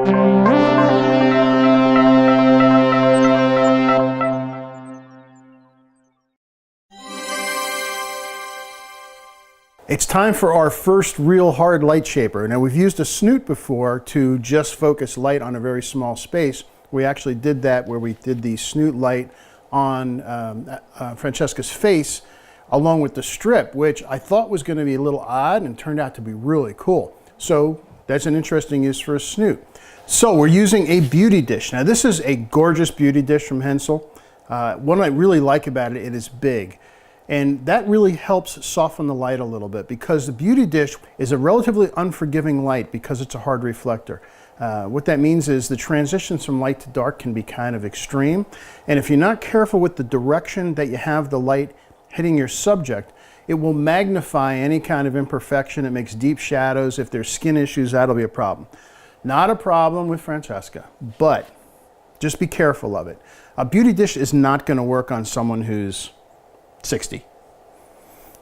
It's time for our first real hard light shaper. Now, we've used a snoot before to just focus light on a very small space. We actually did that where we did the snoot light on Francesca's face along with the strip, which I thought was going to be a little odd and turned out to be really cool. So that's an interesting use for a snoot. So we're using a beauty dish. Now, this is a gorgeous beauty dish from Hensel. What I really like about it, it is big. And that really helps soften the light a little bit because the beauty dish is a relatively unforgiving light because it's a hard reflector. What that means is the transitions from light to dark can be kind of extreme. And if you're not careful with the direction that you have the light hitting your subject, it will magnify any kind of imperfection. It makes deep shadows. If there's skin issues, that'll be a problem. Not a problem with Francesca, but just be careful of it. A beauty dish is not going to work on someone who's 60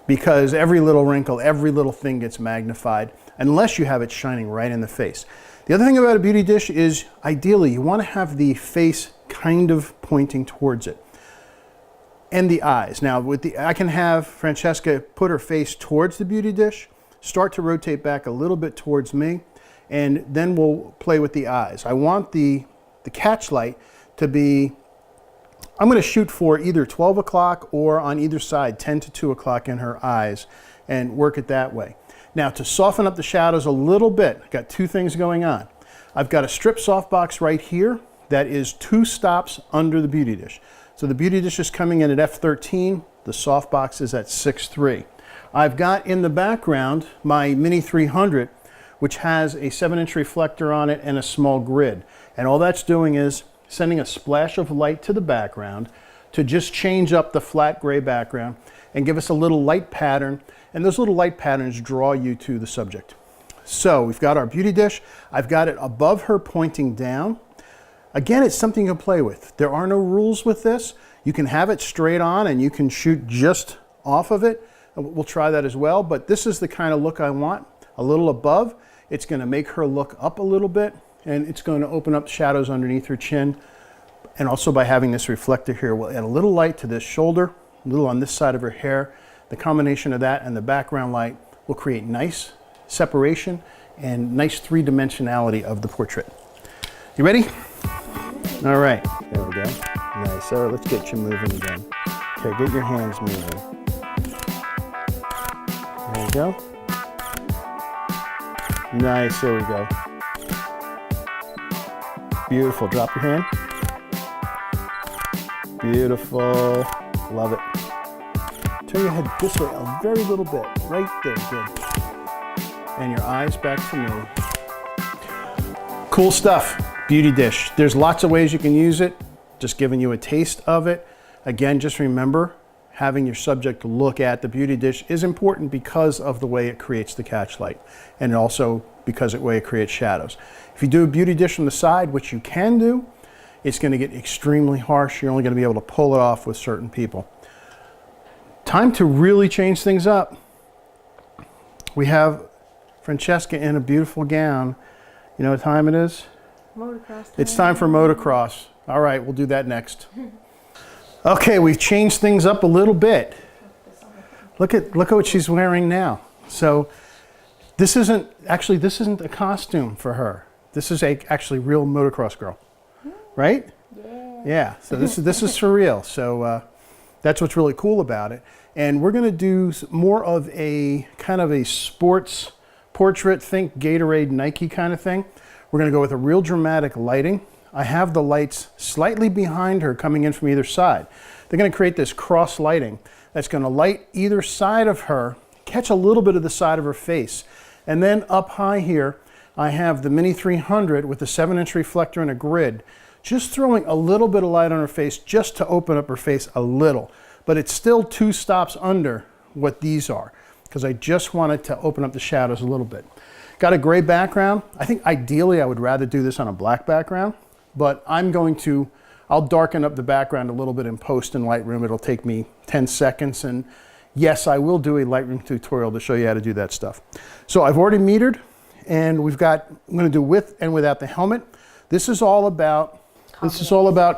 because every little wrinkle, every little thing gets magnified unless you have it shining right in the face. The other thing about a beauty dish is ideally you want to have the face kind of pointing towards it and the eyes. Now I can have Francesca put her face towards the beauty dish, start to rotate back a little bit towards me, and then we'll play with the eyes. I want the catch light to be, I'm going to shoot for either 12 o'clock or on either side 10 to 2 o'clock in her eyes and work it that way. Now to soften up the shadows a little bit, I've got two things going on. I've got a strip softbox right here that is 2 stops under the beauty dish. So the beauty dish is coming in at f13, the softbox is at 6.3. I've got in the background my Mini 300, which has a 7-inch reflector on it and a small grid. And all that's doing is sending a splash of light to the background to just change up the flat gray background and give us a little light pattern. And those little light patterns draw you to the subject. So we've got our beauty dish. I've got it above her pointing down. Again, it's something you can play with. There are no rules with this. You can have it straight on and you can shoot just off of it. We'll try that as well, but this is the kind of look I want. A little above. It's going to make her look up a little bit, and it's going to open up shadows underneath her chin. And also by having this reflector here, we'll add a little light to this shoulder, a little on this side of her hair. The combination of that and the background light will create nice separation and nice three-dimensionality of the portrait. You ready? All right, there we go. Nice. So let's get you moving again. Okay, get your hands moving. There we go. Nice, there we go. Beautiful, drop your hand. Beautiful, love it. Turn your head this way a very little bit, right there, good. And your eyes back to me. Cool stuff, beauty dish. There's lots of ways you can use it, just giving you a taste of it. Again, just remember, having your subject look at the beauty dish is important because of the way it creates the catch light and also because of the way it creates shadows. If you do a beauty dish from the side, which you can do, it's going to get extremely harsh. You're only going to be able to pull it off with certain people. Time to really change things up. We have Francesca in a beautiful gown. You know what time it is? Motocross time. It's time for motocross. All right, we'll do that next. Okay, we've changed things up a little bit. Look at what she's wearing now. So this isn't a costume for her. This is actually real motocross girl, right? Yeah. Yeah. So this is for real. So that's what's really cool about it. And we're going to do more of a kind of a sports portrait. Think Gatorade, Nike kind of thing. We're going to go with a real dramatic lighting. I have the lights slightly behind her coming in from either side. They're going to create this cross lighting that's going to light either side of her, catch a little bit of the side of her face. And then up high here, I have the Mini 300 with a 7-inch reflector and a grid, just throwing a little bit of light on her face just to open up her face a little. But it's still 2 stops under what these are because I just wanted to open up the shadows a little bit. Got a gray background. I think ideally I would rather do this on a black background. But I'll darken up the background a little bit in post in Lightroom. It'll take me 10 seconds. And yes, I will do a Lightroom tutorial to show you how to do that stuff. So I've already metered and I'm going to do with and without the helmet. This is all about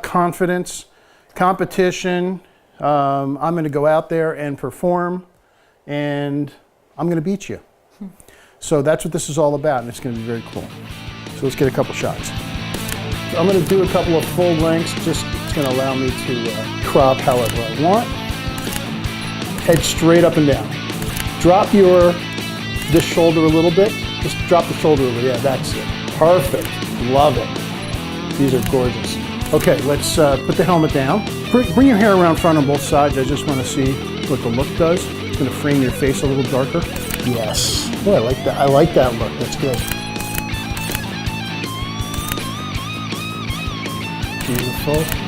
confidence, competition. I'm going to go out there and perform, and I'm going to beat you. So that's what this is all about, and it's going to be very cool. So let's get a couple shots. So I'm going to do a couple of full lengths. It's going to allow me to crop however I want. Head straight up and down. Drop this shoulder a little bit. Just drop the shoulder a little. Yeah, that's it. Perfect. Love it. These are gorgeous. Okay, let's put the helmet down. Bring your hair around front on both sides. I just want to see what the look does. It's going to frame your face a little darker. Yes. Oh, I like that. I like that look. That's good. Beautiful.